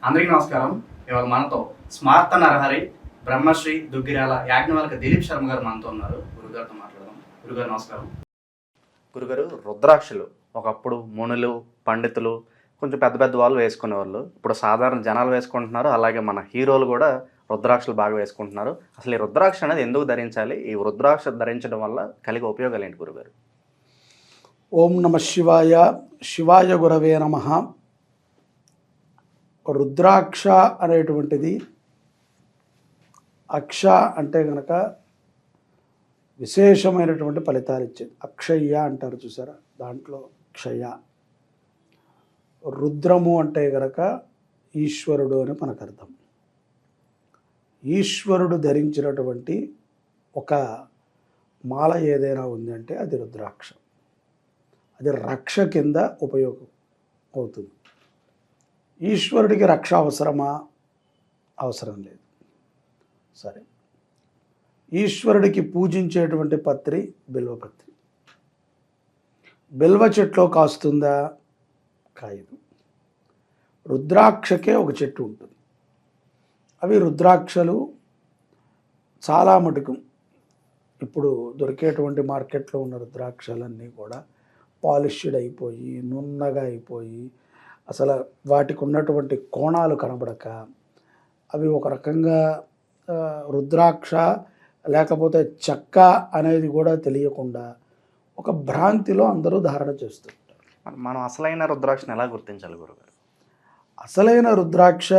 అందరికీ నమస్కారం. ఇవాళ మనతో స్మార్త నరహరి బ్రహ్మశ్రీ దుగ్గిరాల యాజ్ఞవల్క దిలీప్ శర్మ గారు మనతో ఉన్నారు. గురుగారితో మాట్లాడదాం. గురుగారు నమస్కారం. గురుగారు, రుద్రాక్షలు ఒకప్పుడు మునులు, పండితులు, కొంచెం పెద్ద పెద్ద వాళ్ళు వేసుకునేవాళ్ళు. ఇప్పుడు సాధారణ జనాలు వేసుకుంటున్నారు. అలాగే మన హీరోలు కూడా రుద్రాక్షలు బాగా వేసుకుంటున్నారు. అసలు ఈ రుద్రాక్ష అనేది ఎందుకు ధరించాలి? ఈ రుద్రాక్ష ధరించడం వల్ల కలిగే ఉపయోగాలు ఏంటి గురుగారు? ఓం నమ శివాయ. శివాయ గురవే నమః. రుద్రాక్ష అనేటువంటిది అక్ష అంటే గనక విశేషమైనటువంటి ఫలితాలు ఇచ్చేది. అక్షయ్య అంటారు చూసారా, దాంట్లో క్షయ. రుద్రము అంటే గనక ఈశ్వరుడు అని మనకు అర్థం. ఈశ్వరుడు ధరించినటువంటి ఒక మాల ఏదైనా ఉంది అంటే అది రుద్రాక్ష. అది రక్ష కింద ఉపయోగం అవుతుంది. ఈశ్వరుడికి రక్ష అవసరమా? అవసరం లేదు. సరే, ఈశ్వరుడికి పూజించేటువంటి పత్రి బిల్వపత్రి. బిల్వ చెట్లో కాస్తుందా? కాయదు. రుద్రాక్షకే ఒక చెట్టు ఉంటుంది. అవి రుద్రాక్షలు చాలా మటుకు ఇప్పుడు దొరికేటువంటి మార్కెట్లో ఉన్న రుద్రాక్షలన్నీ కూడా పాలిష్డ్ అయిపోయి, నున్నగా అయిపోయి, అసలు వాటికి ఉన్నటువంటి కోణాలు కనబడక, అవి ఒక రకంగా రుద్రాక్ష లేకపోతే చెక్క అనేది కూడా తెలియకుండా ఒక భ్రాంతిలో అందరూ ధారణ చేస్తుంటారు. మనం అసలైన రుద్రాక్షను ఎలా గుర్తించాలి గురుగారు? అసలైన రుద్రాక్ష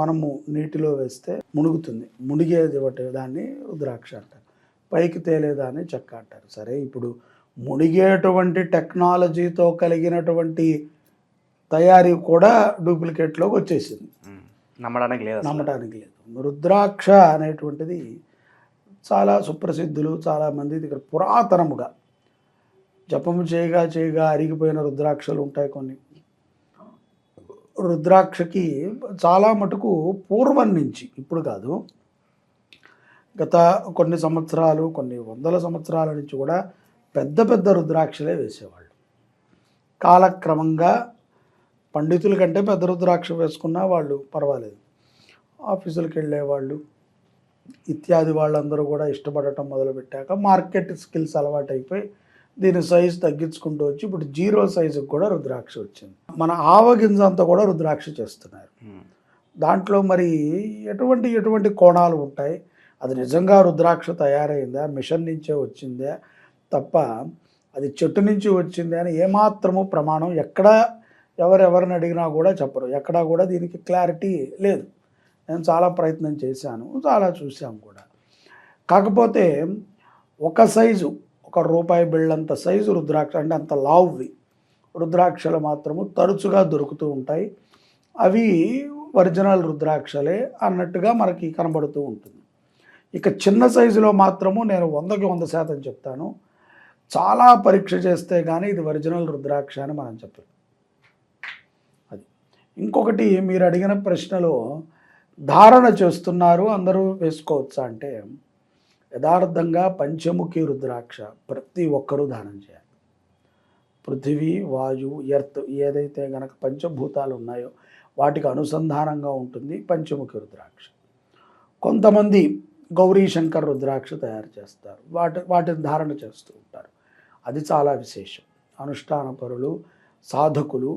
మనము నీటిలో వేస్తే మునుగుతుంది. మునిగేది ఒకటి దాన్ని రుద్రాక్ష అంటారు. పైకి తేలేదాన్ని చెక్క అంటారు. సరే, ఇప్పుడు మునిగేటువంటి టెక్నాలజీతో కలిగినటువంటి తయారీ కూడా డూప్లికేట్లోకి వచ్చేసింది. నమ్మడానికి లేదు. రుద్రాక్ష అనేటువంటిది చాలా సుప్రసిద్ధులు, చాలామంది దగ్గర పురాతనముగా జపము చేయగా అరిగిపోయిన రుద్రాక్షలు ఉంటాయి. కొన్ని రుద్రాక్షకి చాలా మటుకు పూర్వం నుంచి, ఇప్పుడు కాదు, గత కొన్ని సంవత్సరాలు, కొన్ని వందల సంవత్సరాల నుంచి కూడా పెద్ద పెద్ద రుద్రాక్షలే వేసేవాళ్ళు. కాలక్రమంగా పండితుల కంటే పెద్ద రుద్రాక్ష వేసుకున్నా వాళ్ళు పర్వాలేదు. ఆఫీసులకు వెళ్ళేవాళ్ళు ఇత్యాది వాళ్ళందరూ కూడా ఇష్టపడటం మొదలుపెట్టాక మార్కెట్ స్కిల్స్ అలవాటు అయిపోయి దీని సైజు తగ్గించుకుంటూ వచ్చి ఇప్పుడు 0 సైజుకి కూడా రుద్రాక్ష వచ్చింది. మన ఆవగింజ అంతా కూడా రుద్రాక్ష చేస్తున్నారు. దాంట్లో మరి ఎటువంటి కోణాలు ఉంటాయి? అది నిజంగా రుద్రాక్ష తయారైందా, మిషన్ నుంచే వచ్చిందా తప్ప అది చెట్టు నుంచి వచ్చింది అని ఏమాత్రము ప్రమాణం ఎవరెవరిని అడిగినా కూడా చెప్పరు. ఎక్కడా కూడా దీనికి క్లారిటీ లేదు. నేను చాలా ప్రయత్నం చేశాను, చాలా చూసాం కూడా. కాకపోతే ఒక సైజు, ₹1 బిళ్ళంత సైజు రుద్రాక్ష అంటే అంత లావువి రుద్రాక్షలు మాత్రము తరచుగా దొరుకుతూ ఉంటాయి. అవి ఒరిజినల్ రుద్రాక్షలే అన్నట్టుగా మనకి కనబడుతూ ఉంటుంది. ఇక చిన్న సైజులో మాత్రము నేను 100కి 100% చెప్తాను, చాలా పరీక్ష చేస్తే కానీ ఇది ఒరిజినల్ రుద్రాక్ష అని మనం చెప్పాలి. అది ఇంకొకటి, మీరు అడిగిన ప్రశ్నలో ధారణ చేస్తున్నారు అందరూ వేసుకోవచ్చా అంటే, యథార్థంగా పంచముఖి రుద్రాక్ష ప్రతి ఒక్కరూ ధారణ చేయాలి. పృథివీ, వాయు, ఎర్త్ ఏదైతే గనక పంచభూతాలు ఉన్నాయో వాటికి అనుసంధానంగా ఉంటుంది పంచముఖి రుద్రాక్ష. కొంతమంది గౌరీ శంకర్ రుద్రాక్ష తయారు చేస్తారు, వాటిని ధారణ చేస్తూ ఉంటారు. అది చాలా విశేషం. అనుష్ఠాన పరులు, సాధకులు,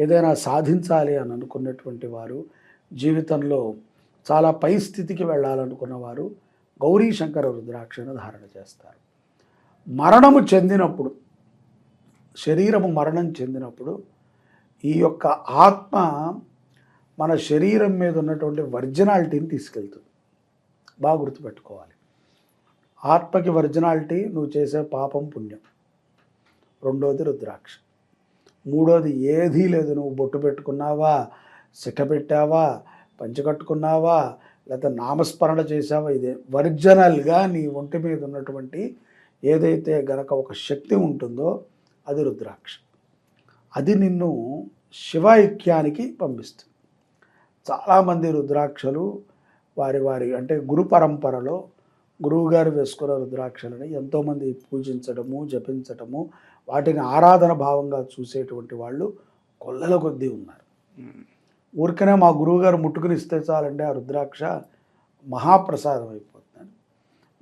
ఏదైనా సాధించాలి అని అనుకున్నటువంటి వారు, జీవితంలో చాలా పై స్థితికి వెళ్ళాలనుకున్న వారు గౌరీ శంకర రుద్రాక్షను ధారణ చేస్తారు. శరీరము మరణం చెందినప్పుడు ఈ యొక్క ఆత్మ మన శరీరం మీద ఉన్నటువంటి ఒరిజినాలిటీని తీసుకెళ్తుంది. బాగా గుర్తుపెట్టుకోవాలి. ఆత్మకి ఒరిజినాలిటీ నువ్వు చేసే పాపం, పుణ్యం. రెండోది రుద్రాక్ష. మూడోది ఏదీ లేదు. నువ్వు బొట్టు పెట్టుకున్నావా, సిట్ట పెట్టావా, పంచకట్టుకున్నావా, లేకపోతే నామస్మరణ చేసావా, ఇదే ఒరిజినల్గా నీ ఒంటి మీద ఉన్నటువంటి ఏదైతే గనక ఒక శక్తి ఉంటుందో అది రుద్రాక్ష. అది నిన్ను శివైక్యానికి పంపిస్తుంది. చాలామంది రుద్రాక్షలు వారి అంటే గురు పరంపరలో గురువుగారు వేసుకున్న రుద్రాక్షలని ఎంతోమంది పూజించడము, జపించడము, వాటిని ఆరాధన భావంగా చూసేటువంటి వాళ్ళు కొల్లల కొద్దీ ఉన్నారు. ఊరికనే మా గురువుగారు ముట్టుకుని ఇస్తే చాలండి ఆ రుద్రాక్ష మహాప్రసాదం అయిపోతుంది.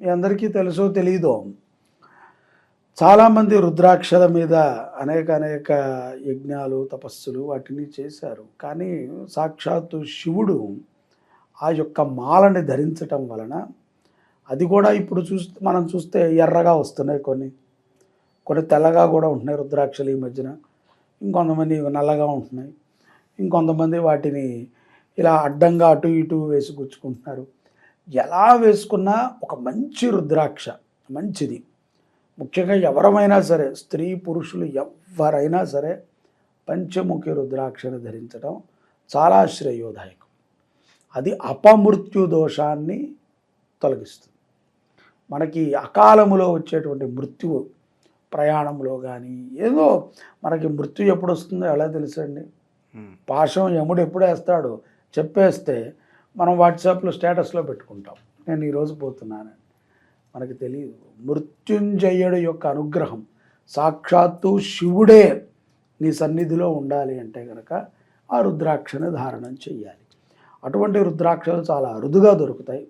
మీ అందరికీ తెలుసో తెలియదో, చాలామంది రుద్రాక్షల మీద అనేక యజ్ఞాలు తపస్సులు వాటిని చేశారు. కానీ సాక్షాత్తు శివుడు ఆ యొక్క మాలని ధరించటం వలన, అది కూడా ఇప్పుడు మనం చూస్తే ఎర్రగా వస్తున్నాయి, కొన్ని తెల్లగా కూడా ఉంటున్నాయి రుద్రాక్షలు ఈ మధ్యన. ఇంకొంతమంది నల్లగా ఉంటున్నాయి, ఇంకొంతమంది వాటిని ఇలా అడ్డంగా అటు ఇటు వేసి గుచ్చుకుంటున్నారు. ఎలా వేసుకున్నా ఒక మంచి రుద్రాక్ష మంచిది. ముఖ్యంగా ఎవరమైనా సరే, స్త్రీ పురుషులు ఎవరైనా సరే పంచముఖి రుద్రాక్షను ధరించడం చాలా శ్రేయోదాయకం. అది అపమృత్యు దోషాన్ని తొలగిస్తుంది. మనకి అకాలములో వచ్చేటువంటి మృత్యువు, ప్రయాణంలో కానీ ఏదో మనకి మృత్యు ఎప్పుడు వస్తుందో ఎలా తెలుసండి? పాశం యముడు ఎప్పుడు వేస్తాడో చెప్పేస్తే మనం వాట్సాప్లో స్టేటస్లో పెట్టుకుంటాం, నేను ఈరోజు పోతున్నానని. మనకి తెలియదు. మృత్యుంజయుడు యొక్క అనుగ్రహం, సాక్షాత్తు శివుడే నీ సన్నిధిలో ఉండాలి అంటే కనుక ఆ రుద్రాక్షను ధారణం చెయ్యాలి. అటువంటి రుద్రాక్షలు చాలా అరుదుగా దొరుకుతాయి.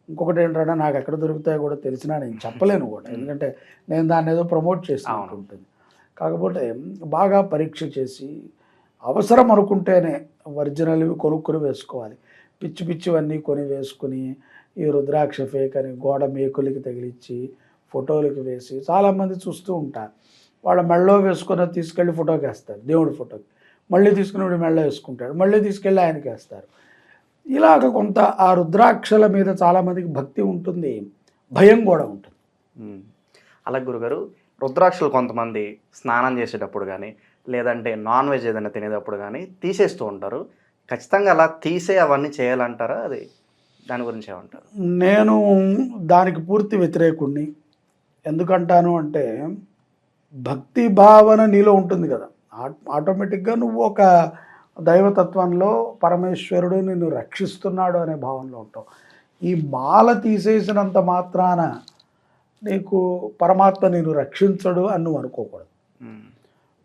ఇంకొకటి ఏంటంటే, నాకు ఎక్కడ దొరుకుతాయో కూడా తెలిసినా నేను చెప్పలేను కూడా, ఎందుకంటే నేను దాన్ని ఏదో ప్రమోట్ చేస్తూ ఉంటుంది. కాకపోతే బాగా పరీక్ష చేసి అవసరం అనుకుంటేనే ఒరిజినల్వి కొనుక్కొని వేసుకోవాలి. పిచ్చి పిచ్చివన్నీ కొని వేసుకుని ఈ రుద్రాక్ష ఫేక్ అని గోడ మేకులకి తగిలిచ్చి ఫోటోలకి వేసి చాలామంది చూస్తూ ఉంటారు. వాళ్ళ మెళ్ళో వేసుకొని తీసుకెళ్ళి ఫోటోకి వేస్తారు, దేవుడి ఫోటోకి. మళ్ళీ తీసుకుని వీడు మెళ్ళో వేసుకుంటాడు, మళ్ళీ తీసుకెళ్ళి ఆయనకి వేస్తారు. ఇలాగ కొంత ఆ రుద్రాక్షల మీద చాలామందికి భక్తి ఉంటుంది, భయం కూడా ఉంటుంది. అలాగే గురుగారు, రుద్రాక్షలు కొంతమంది స్నానం చేసేటప్పుడు కానీ లేదంటే నాన్ వెజ్ ఏదైనా తినేటప్పుడు కానీ తీసేస్తూ ఉంటారు. ఖచ్చితంగా అలా తీసే అవన్నీ చేయాలంటారా? అది దాని గురించి ఏమంటారు? నేను దానికి పూర్తి వ్యతిరేకుణ్ణి. ఎందుకంటాను అంటే, భక్తి భావన నీలో ఉంటుంది కదా, ఆటోమేటిక్గా నువ్వు ఒక దైవతత్వంలో పరమేశ్వరుడు నిన్ను రక్షిస్తున్నాడు అనే భావనలో ఉంటావు. ఈ మాల తీసేసినంత మాత్రాన నీకు పరమాత్మ నిన్ను రక్షించడు అని నువ్వు అనుకోకూడదు.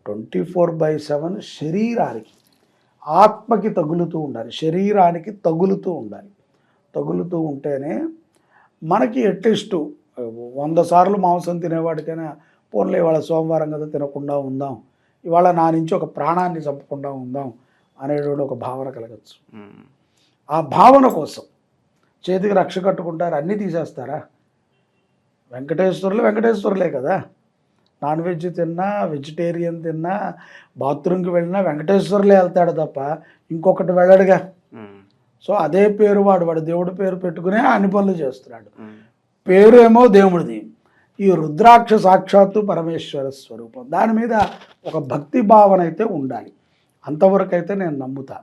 24/7 శరీరానికి, ఆత్మకి తగులుతూ ఉండాలి, శరీరానికి తగులుతూ ఉండాలి. తగులుతూ ఉంటేనే మనకి అట్లీస్ట్ 100 సార్లు మాంసం తినేవాడికైనా పోన్లే ఇవాళ సోమవారం కదా తినకుండా ఉందాం, ఇవాళ నా నుంచి ఒక ప్రాణాన్ని చంపకుండా ఉందాం అనేటువంటి ఒక భావన కలగచ్చు. ఆ భావన కోసం చేతికి రక్ష కట్టుకుంటారు, అన్నీ తీసేస్తారా? వెంకటేశ్వరులే కదా. నాన్ వెజ్ తిన్నా, వెజిటేరియన్ తిన్నా, బాత్రూమ్కి వెళ్ళినా వెంకటేశ్వరులే వెళ్తాడు తప్ప ఇంకొకటి వెళ్ళడుగా. సో అదే పేరు వాడు దేవుడి పేరు పెట్టుకునే అన్ని పనులు చేస్తున్నాడు. పేరు ఏమో దేవుడిది. ఈ రుద్రాక్ష సాక్షాత్తు పరమేశ్వర స్వరూపం. దాని మీద ఒక భక్తి భావన అయితే ఉండాలి. అంతవరకు అయితే నేను నమ్ముతా.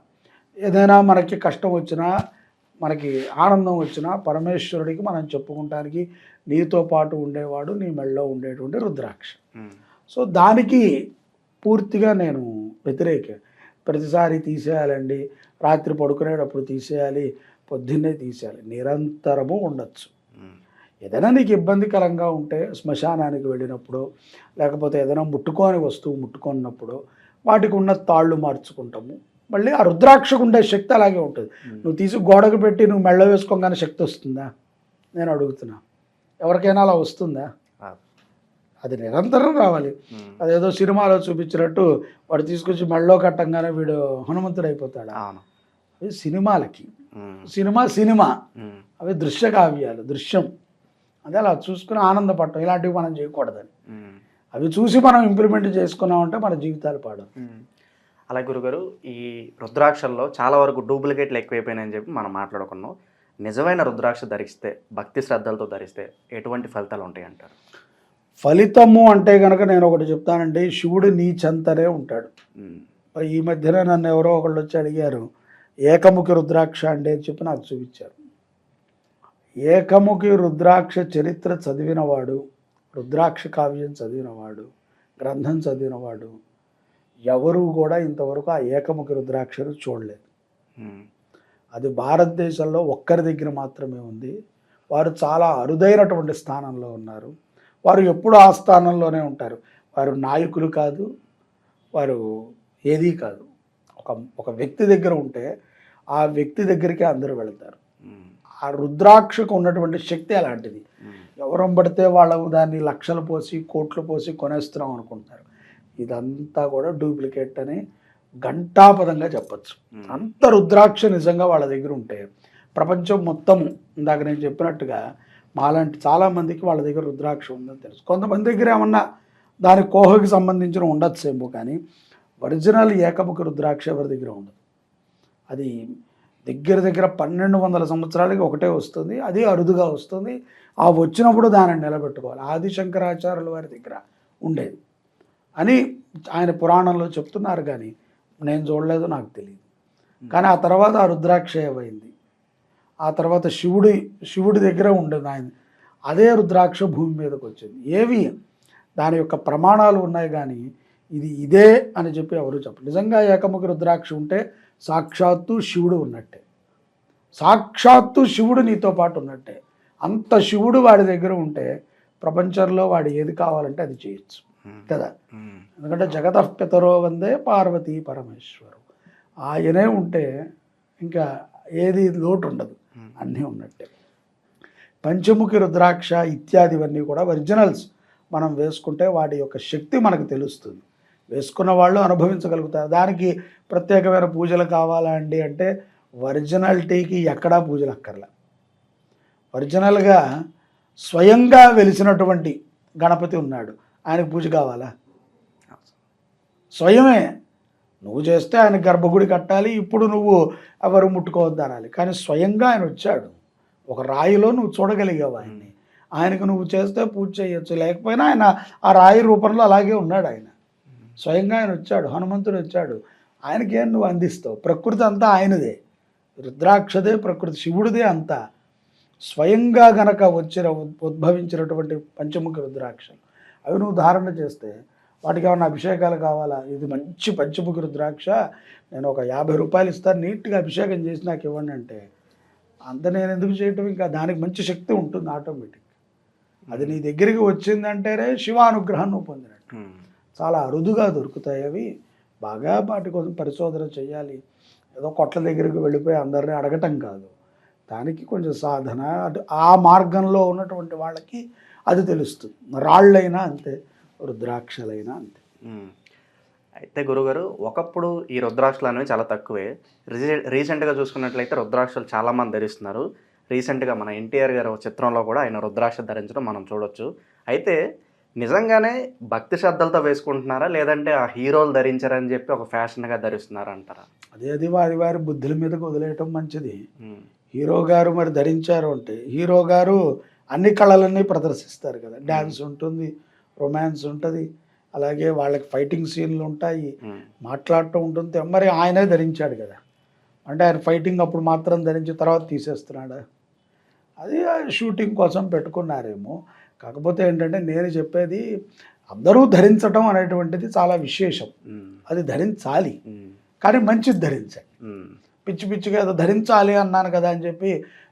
ఏదైనా మనకి కష్టం వచ్చినా, మనకి ఆనందం వచ్చినా పరమేశ్వరుడికి మనం చెప్పుకుంటానికి నీతో పాటు ఉండేవాడు నీ మెళ్ళలో ఉండేటువంటి రుద్రాక్ష. సో దానికి పూర్తిగా నేను వ్యతిరేక. ప్రతిసారి తీసేయాలండి, రాత్రి పడుకునేటప్పుడు తీసేయాలి, పొద్దున్నే తీసేయాలి, నిరంతరము ఉండొచ్చు. ఏదైనా నీకు ఇబ్బందికరంగా ఉంటే శ్మశానానికి వెళ్ళినప్పుడు, లేకపోతే ఏదైనా ముట్టుకోని వస్తువు ముట్టుకున్నప్పుడు వాటికి ఉన్న తాళ్ళు మార్చుకుంటాము. మళ్ళీ ఆ రుద్రాక్షకు ఉండే శక్తి అలాగే ఉంటుంది. నువ్వు తీసి గోడకు పెట్టి నువ్వు మెళ్ళ వేసుకోగానే శక్తి వస్తుందా? నేను అడుగుతున్నా. ఎవరికైనా అలా వస్తుందా? అది నిరంతరం రావాలి. అదేదో సినిమాలో చూపించినట్టు వాడు తీసుకొచ్చి మెళ్ళలో కట్టంగానే వీడు హనుమంతుడు అయిపోతాడు. అవి సినిమాలకి, సినిమా అవి దృశ్య కావ్యాలు, దృశ్యం. అదే అలా చూసుకుని ఆనందపడటం, ఇలాంటివి మనం చేయకూడదని. అవి చూసి మనం ఇంప్లిమెంట్ చేసుకున్నామంటే మన జీవితాలు పాడు. అలాగే గురుగారు, ఈ రుద్రాక్షల్లో చాలా వరకు డూప్లికేట్లు ఎక్కువైపోయినాయని చెప్పి మనం మాట్లాడుకున్నాం. నిజమైన రుద్రాక్ష ధరిస్తే, భక్తి శ్రద్ధలతో ధరిస్తే ఎటువంటి ఫలితాలు ఉంటాయి అంటారు? ఫలితము అంటే కనుక నేను ఒకటి చెప్తానండి, శివుడు నీ చెంతనే ఉంటాడు. ఈ మధ్యన నన్ను ఎవరో ఒకళ్ళు వచ్చి అడిగారు, ఏకముఖి రుద్రాక్ష అంటే అని చెప్పి నాకు చూపించారు. ఏకముఖి రుద్రాక్ష చరిత్ర చదివినవాడు, రుద్రాక్ష కావ్యం చదివినవాడు, గ్రంథం చదివినవాడు ఎవరు కూడా ఇంతవరకు ఆ ఏకముఖి రుద్రాక్షను చూడలేదు. అది భారతదేశంలో ఒక్కరి దగ్గర మాత్రమే ఉంది. వారు చాలా అరుదైనటువంటి స్థానంలో ఉన్నారు. వారు ఎప్పుడు ఆ స్థానంలోనే ఉంటారు. వారు నాయకులు కాదు, వారు ఏదీ కాదు. ఒక వ్యక్తి దగ్గర ఉంటే ఆ వ్యక్తి దగ్గరికి అందరూ వెళతారు. ఆ రుద్రాక్షకు ఉన్నటువంటి శక్తి అలాంటిది. ఎవరం పడితే వాళ్ళు దాన్ని లక్షలు పోసి కోట్లు పోసి కొనేస్తున్నాం అనుకుంటారు. ఇదంతా కూడా డూప్లికేట్ అని ఘంటాపదంగా చెప్పచ్చు. అంత రుద్రాక్ష నిజంగా వాళ్ళ దగ్గర ఉంటే ప్రపంచం మొత్తము ఇందాక నేను చెప్పినట్టుగా మాలాంటి చాలామందికి వాళ్ళ దగ్గర రుద్రాక్ష ఉందని తెలుసు. కొంతమంది దగ్గర ఏమన్నా దాని కోహకి సంబంధించిన ఉండొచ్చేమో, కానీ ఒరిజినల్ ఏకముఖ రుద్రాక్ష ఎవరి దగ్గర ఉండదు. అది దగ్గర 1200 సంవత్సరాలకి ఒకటే వస్తుంది. అది అరుదుగా వస్తుంది. ఆ వచ్చినప్పుడు దానిని నిలబెట్టుకోవాలి. ఆదిశంకరాచార్యుల వారి దగ్గర ఉండేది అని ఆయన పురాణంలో చెప్తున్నారు, కానీ నేను చూడలేదు, నాకు తెలియదు. కానీ ఆ తర్వాత ఆ రుద్రాక్ష ఏమైంది, ఆ తర్వాత శివుడి దగ్గర ఉండేది ఆయన, అదే రుద్రాక్ష భూమి మీదకి వచ్చింది. ఏవి దాని యొక్క ప్రమాణాలు ఉన్నాయి, కానీ ఇదే అని చెప్పి ఎవరు చెప్పరు. నిజంగా ఏకముఖ రుద్రాక్ష ఉంటే సాక్షాత్తు శివుడు ఉన్నట్టే, సాక్షాత్తు శివుడు నీతో పాటు ఉన్నట్టే. అంత శివుడు వాడి దగ్గర ఉంటే ప్రపంచంలో వాడు ఏది కావాలంటే అది చేయొచ్చు కదా. ఎందుకంటే జగతః పితరో వందే పార్వతీ పరమేశ్వరు, ఆయనే ఉంటే ఇంకా ఏది లోటు ఉండదు, అన్నీ ఉన్నట్టే. పంచముఖి రుద్రాక్ష ఇత్యాదివన్నీ కూడా ఒరిజినల్స్. మనం వేసుకుంటే వాటి యొక్క శక్తి మనకు తెలుస్తుంది, వేసుకున్న వాళ్ళు అనుభవించగలుగుతారు. దానికి ప్రత్యేకమైన పూజలు కావాలా అండి అంటే ఒరిజినాలిటీకి ఎక్కడా పూజలు అక్కర్లా. ఒరిజినల్గా స్వయంగా వెలిసినటువంటి గణపతి ఉన్నాడు, ఆయనకు పూజ కావాలా? స్వయమే నువ్వు చేస్తే ఆయన గర్భగుడి కట్టాలి, ఇప్పుడు నువ్వు ఎవరు ముట్టుకోవద్దు అనాలి. కానీ స్వయంగా ఆయన వచ్చాడు, ఒక రాయిలో నువ్వు చూడగలిగావు ఆయన్ని, ఆయనకు నువ్వు చేస్తే పూజ చేయొచ్చు. లేకపోయినా ఆయన ఆ రాయి రూపంలో అలాగే ఉన్నాడు. ఆయన స్వయంగా ఆయన వచ్చాడు, హనుమంతుడు వచ్చాడు, ఆయనకేం నువ్వు అందిస్తావు? ప్రకృతి అంతా ఆయనదే, రుద్రాక్షదే ప్రకృతి, శివుడిదే అంతా. స్వయంగా గనక ఉద్భవించినటువంటి పంచముఖ రుద్రాక్షలు అవి నువ్వు ధారణ చేస్తే వాటికి ఏమైనా అభిషేకాలు కావాలా? ఇది మంచి పంచముఖ రుద్రాక్ష, నేను ఒక 50 రూపాయలు ఇస్తాను, నీట్గా అభిషేకం చేసి నాకు ఇవ్వండి అంటే అంత నేను ఎందుకు చేయటం? ఇంకా దానికి మంచి శక్తి ఉంటుంది ఆటోమేటిక్. అది నీ దగ్గరికి వచ్చిందంటేనే శివానుగ్రహం నువ్వు పొందినట్టు. చాలా అరుదుగా దొరుకుతాయి అవి. బాగా వాటి కోసం పరిశోధన చేయాలి. ఏదో కొట్ల దగ్గరికి వెళ్ళిపోయి అందరినీ అడగటం కాదు, దానికి కొంచెం సాధన, ఆ మార్గంలో ఉన్నటువంటి వాళ్ళకి అది తెలుస్తుంది. రాళ్ళైనా అంతే, రుద్రాక్షలైనా అంతే. అయితే గురుగారు, ఒకప్పుడు ఈ రుద్రాక్షలు అనేవి చాలా తక్కువే. రీసెంట్గా చూసుకున్నట్లయితే రుద్రాక్షలు చాలామంది ధరిస్తున్నారు. రీసెంట్గా మన ఎన్టీఆర్ గారు చిత్రంలో కూడా ఆయన రుద్రాక్ష ధరించడం మనం చూడొచ్చు. అయితే నిజంగానే భక్తి శ్రద్ధలతో వేసుకుంటున్నారా, లేదంటే ఆ హీరోలు ధరించారని చెప్పి ఒక ఫ్యాషన్గా ధరిస్తున్నారా అంటారా? అది వారి బుద్ధుల మీదకి వదిలేయటం మంచిది. హీరో గారు మరి ధరించారు అంటే హీరో గారు అన్ని కళలన్నీ ప్రదర్శిస్తారు కదా. డ్యాన్స్ ఉంటుంది, రొమాన్స్ ఉంటుంది, అలాగే వాళ్ళకి ఫైటింగ్ సీన్లు ఉంటాయి, మాట్లాడటం ఉంటుంది. మరి ఆయనే ధరించాడు కదా, అంటే ఆయన ఫైటింగ్ అప్పుడు మాత్రం ధరించి తర్వాత తీసేస్తున్నాడా? అది షూటింగ్ కోసం పెట్టుకున్నారేమో. కాకపోతే ఏంటంటే నేను చెప్పేది అందరూ ధరించటం అనేటువంటిది చాలా విశేషం. అది ధరించాలి, కానీ మంచిది ధరించాలి. పిచ్చి పిచ్చిగా ఏదో ధరించాలి అన్నాను కదా అని చెప్పి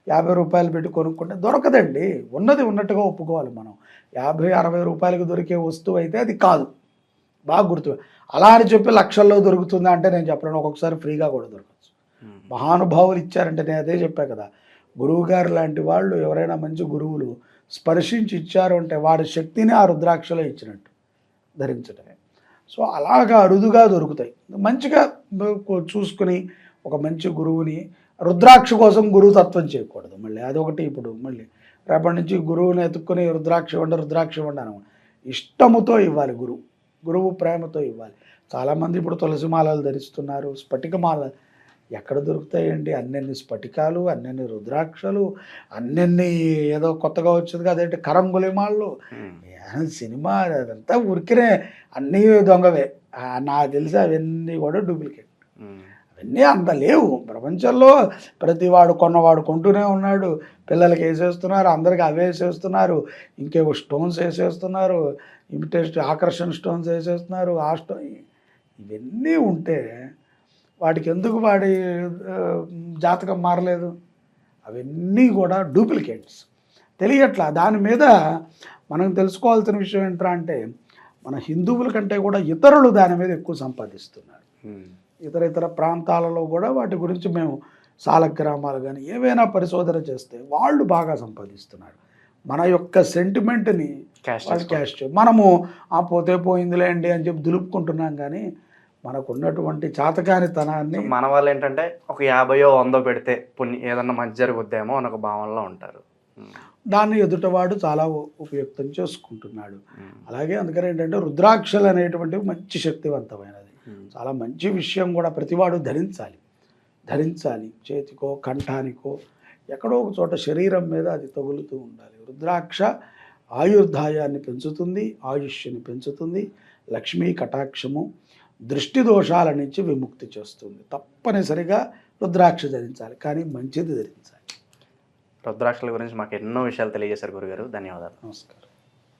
50 రూపాయలు పెట్టి కొనుక్కుంటే దొరకదండి. ఉన్నది ఉన్నట్టుగా ఒప్పుకోవాలి మనం. 50-60 రూపాయలకు దొరికే వస్తువు అయితే అది కాదు. బాగా గుర్తు. అలా అని చెప్పి లక్షల్లో దొరుకుతుందా అంటే నేను చెప్పలేను. ఒక్కొక్కసారి ఫ్రీగా కూడా దొరకచ్చు. మహానుభావులు ఇచ్చారంటే నేను అదే చెప్పా కదా, గురువు గారు లాంటి వాళ్ళు ఎవరైనా మంచి గురువులు స్పర్శించి ఇచ్చారు అంటే వాడి శక్తిని ఆ రుద్రాక్షలో ఇచ్చినట్టు ధరించటమే. సో అలాగా అరుదుగా దొరుకుతాయి. మంచిగా చూసుకుని ఒక మంచి గురువుని, రుద్రాక్ష కోసం గురువు తత్వం చేయకూడదు. మళ్ళీ అదొకటి. ఇప్పుడు మళ్ళీ రేపటి నుంచి గురువుని ఎత్తుక్కొని రుద్రాక్ష ఇవ్వండి అనమాట. ఇష్టముతో ఇవ్వాలి, గురువు ప్రేమతో ఇవ్వాలి. చాలామంది ఇప్పుడు తులసిమాలలు ధరిస్తున్నారు, స్ఫటికమాల. ఎక్కడ దొరుకుతాయండి అన్నెన్ని స్ఫటికాలు, అన్నెన్ని రుద్రాక్షలు, అన్నెన్ని ఏదో కొత్తగా వచ్చింది కదేంటి కరంగులిమాళ్ళు, సినిమా అదంతా ఉరికినే అన్నీ దొంగవే. నాకు తెలిసి అవన్నీ కూడా డూప్లికేట్. అవన్నీ అంత లేవు ప్రపంచంలో. ప్రతివాడు కొన్నవాడు కొంటూనే ఉన్నాడు. పిల్లలకి వేసేస్తున్నారు, అందరికి అవే వేసేస్తున్నారు, ఇంకేవో స్టోన్స్ వేసేస్తున్నారు, ఇమిటేషన్ ఆకర్షణ స్టోన్స్ వేసేస్తున్నారు. ఆ ఇవన్నీ ఉంటే వాడికి ఎందుకు వాడి జాతకం మారలేదు? అవన్నీ కూడా డూప్లికేట్స్. తెలియట్లా. దాని మీద మనం తెలుసుకోవాల్సిన విషయం ఏంట్రా అంటే మన హిందువుల కంటే కూడా ఇతరులు దాని మీద ఎక్కువ సంపాదిస్తున్నారు. ఇతర ఇతర ప్రాంతాలలో కూడా వాటి గురించి మేము సాలగ్రామాలు కానీ ఏవైనా పరిశోధన చేస్తే వాళ్ళు బాగా సంపాదిస్తున్నారు. మన యొక్క సెంటిమెంట్ని వాళ్ళు క్యాష్ మనము ఆ పోతే పోయిందిలేండి అని చెప్పి దులుపుకుంటున్నాం, కానీ మనకు ఉన్నటువంటి చాతకానితనాన్ని మన వాళ్ళు ఏంటంటే ఒక 50 100 పెడితే ఏదన్నా మంచి జరుగుద్దేమో అని ఒక భావనలో ఉంటారు. దాన్ని ఎదుటవాడు చాలా ఉపయుక్తం చేసుకుంటున్నాడు. అలాగే అందుకని ఏంటంటే రుద్రాక్షలు అనేటువంటివి మంచి శక్తివంతమైనది, చాలా మంచి విషయం కూడా. ప్రతివాడు ధరించాలి చేతికో కంఠానికో ఎక్కడో ఒక చోట శరీరం మీద అది తగులుతూ ఉండాలి. రుద్రాక్ష ఆయుర్దాయాన్ని పెంచుతుంది, ఆయుష్ని పెంచుతుంది, లక్ష్మీ కటాక్షము, దృష్టి దోషాల నుంచి విముక్తి చేస్తుంది. తప్పనిసరిగా రుద్రాక్ష ధరించాలి, కానీ మంచిది ధరించాలి. రుద్రాక్షల గురించి మాకు ఎన్నో విషయాలు తెలియజేశారు గురుగారు. ధన్యవాదాలు. నమస్కారం.